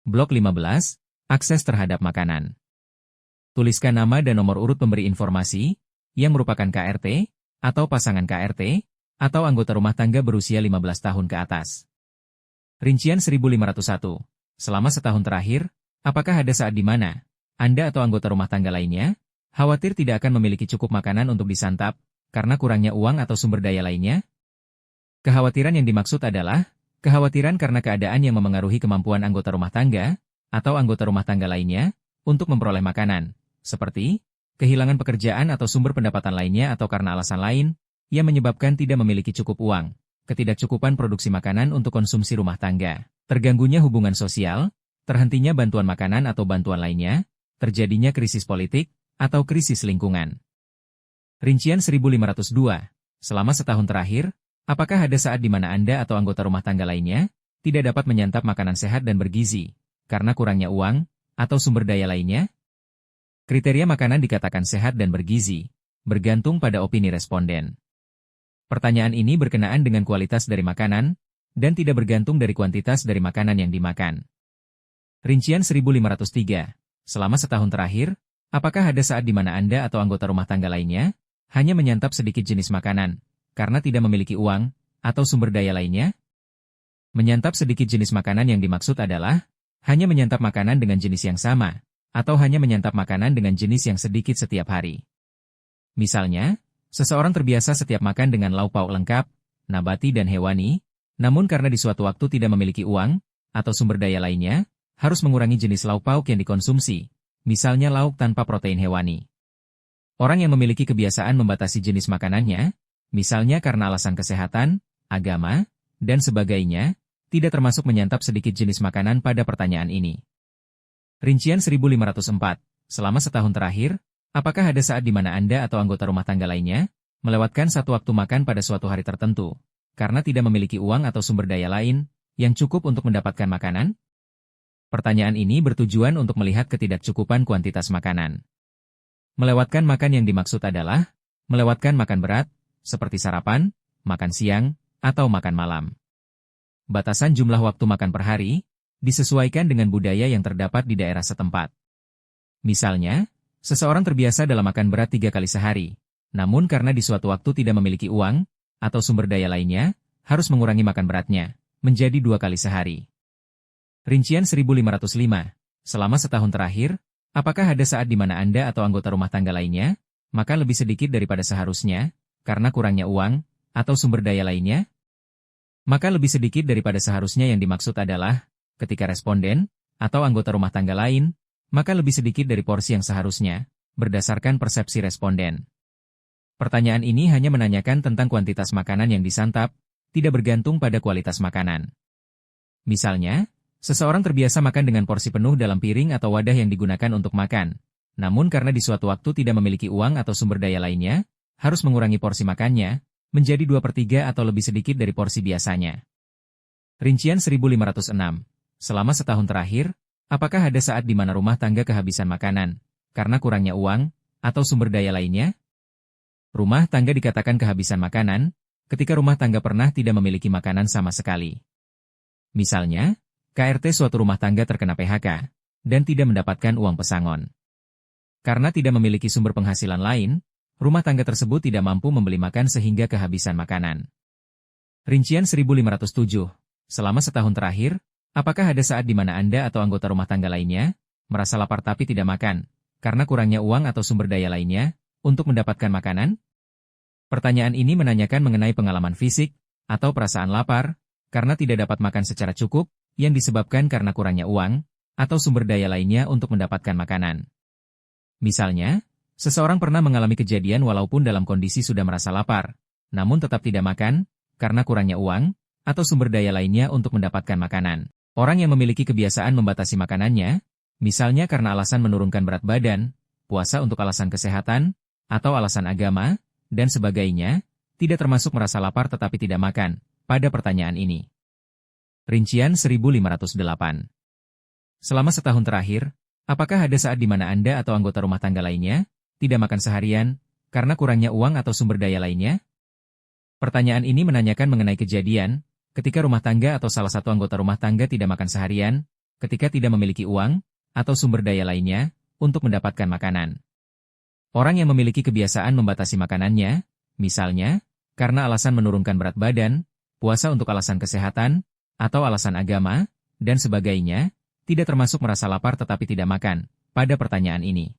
Blok 15, akses terhadap makanan. Tuliskan nama dan nomor urut pemberi informasi, yang merupakan KRT, atau pasangan KRT, atau anggota rumah tangga berusia 15 tahun ke atas. Rincian 1501. Selama setahun terakhir, apakah ada saat di mana Anda atau anggota rumah tangga lainnya khawatir tidak akan memiliki cukup makanan untuk disantap, karena kurangnya uang atau sumber daya lainnya? Kekhawatiran yang dimaksud adalah kekhawatiran karena keadaan yang memengaruhi kemampuan anggota rumah tangga, atau anggota rumah tangga lainnya, untuk memperoleh makanan, seperti kehilangan pekerjaan atau sumber pendapatan lainnya atau karena alasan lain, yang menyebabkan tidak memiliki cukup uang, ketidakcukupan produksi makanan untuk konsumsi rumah tangga, terganggunya hubungan sosial, terhentinya bantuan makanan atau bantuan lainnya, terjadinya krisis politik, atau krisis lingkungan. Rincian 1502. Selama setahun terakhir, apakah ada saat di mana Anda atau anggota rumah tangga lainnya tidak dapat menyantap makanan sehat dan bergizi, karena kurangnya uang, atau sumber daya lainnya? Kriteria makanan dikatakan sehat dan bergizi, bergantung pada opini responden. Pertanyaan ini berkenaan dengan kualitas dari makanan, dan tidak bergantung dari kuantitas dari makanan yang dimakan. Rincian 1503. Selama setahun terakhir, apakah ada saat di mana Anda atau anggota rumah tangga lainnya hanya menyantap sedikit jenis makanan, karena tidak memiliki uang, atau sumber daya lainnya? Menyantap sedikit jenis makanan yang dimaksud adalah hanya menyantap makanan dengan jenis yang sama, atau hanya menyantap makanan dengan jenis yang sedikit setiap hari. Misalnya, seseorang terbiasa setiap makan dengan lauk pauk lengkap, nabati dan hewani, namun karena di suatu waktu tidak memiliki uang, atau sumber daya lainnya, harus mengurangi jenis lauk pauk yang dikonsumsi, misalnya lauk tanpa protein hewani. Orang yang memiliki kebiasaan membatasi jenis makanannya, misalnya karena alasan kesehatan, agama, dan sebagainya, tidak termasuk menyantap sedikit jenis makanan pada pertanyaan ini. Rincian 1504. Selama setahun terakhir, apakah ada saat di mana Anda atau anggota rumah tangga lainnya melewatkan satu waktu makan pada suatu hari tertentu, karena tidak memiliki uang atau sumber daya lain yang cukup untuk mendapatkan makanan? Pertanyaan ini bertujuan untuk melihat ketidakcukupan kuantitas makanan. Melewatkan makan yang dimaksud adalah melewatkan makan berat, seperti sarapan, makan siang, atau makan malam. Batasan jumlah waktu makan per hari disesuaikan dengan budaya yang terdapat di daerah setempat. Misalnya, seseorang terbiasa dalam makan berat 3 kali sehari, namun karena di suatu waktu tidak memiliki uang, atau sumber daya lainnya, harus mengurangi makan beratnya, menjadi 2 kali sehari. Rincian 1505. Selama setahun terakhir, apakah ada saat di mana Anda atau anggota rumah tangga lainnya makan lebih sedikit daripada seharusnya, karena kurangnya uang, atau sumber daya lainnya? Maka lebih sedikit daripada seharusnya yang dimaksud adalah, ketika responden, atau anggota rumah tangga lain, maka lebih sedikit dari porsi yang seharusnya, berdasarkan persepsi responden. Pertanyaan ini hanya menanyakan tentang kuantitas makanan yang disantap, tidak bergantung pada kualitas makanan. Misalnya, seseorang terbiasa makan dengan porsi penuh dalam piring atau wadah yang digunakan untuk makan, namun karena di suatu waktu tidak memiliki uang atau sumber daya lainnya, harus mengurangi porsi makannya, menjadi 2/3 atau lebih sedikit dari porsi biasanya. Rincian 1506. Selama setahun terakhir, apakah ada saat di mana rumah tangga kehabisan makanan, karena kurangnya uang, atau sumber daya lainnya? Rumah tangga dikatakan kehabisan makanan, ketika rumah tangga pernah tidak memiliki makanan sama sekali. Misalnya, KRT suatu rumah tangga terkena PHK, dan tidak mendapatkan uang pesangon. Karena tidak memiliki sumber penghasilan lain, rumah tangga tersebut tidak mampu membeli makan sehingga kehabisan makanan. Rincian 1507. Selama setahun terakhir, apakah ada saat di mana Anda atau anggota rumah tangga lainnya merasa lapar tapi tidak makan, karena kurangnya uang atau sumber daya lainnya untuk mendapatkan makanan? Pertanyaan ini menanyakan mengenai pengalaman fisik atau perasaan lapar, karena tidak dapat makan secara cukup, yang disebabkan karena kurangnya uang atau sumber daya lainnya untuk mendapatkan makanan. Misalnya, seseorang pernah mengalami kejadian walaupun dalam kondisi sudah merasa lapar, namun tetap tidak makan, karena kurangnya uang atau sumber daya lainnya untuk mendapatkan makanan. Orang yang memiliki kebiasaan membatasi makanannya, misalnya karena alasan menurunkan berat badan, puasa untuk alasan kesehatan, atau alasan agama, dan sebagainya, tidak termasuk merasa lapar tetapi tidak makan, pada pertanyaan ini. Rincian 1508. Selama setahun terakhir, apakah ada saat di mana Anda atau anggota rumah tangga lainnya tidak makan seharian, karena kurangnya uang atau sumber daya lainnya? Pertanyaan ini menanyakan mengenai kejadian, ketika rumah tangga atau salah satu anggota rumah tangga tidak makan seharian, ketika tidak memiliki uang atau sumber daya lainnya untuk mendapatkan makanan. Orang yang memiliki kebiasaan membatasi makanannya, misalnya, karena alasan menurunkan berat badan, puasa untuk alasan kesehatan, atau alasan agama, dan sebagainya, tidak termasuk merasa lapar tetapi tidak makan, pada pertanyaan ini.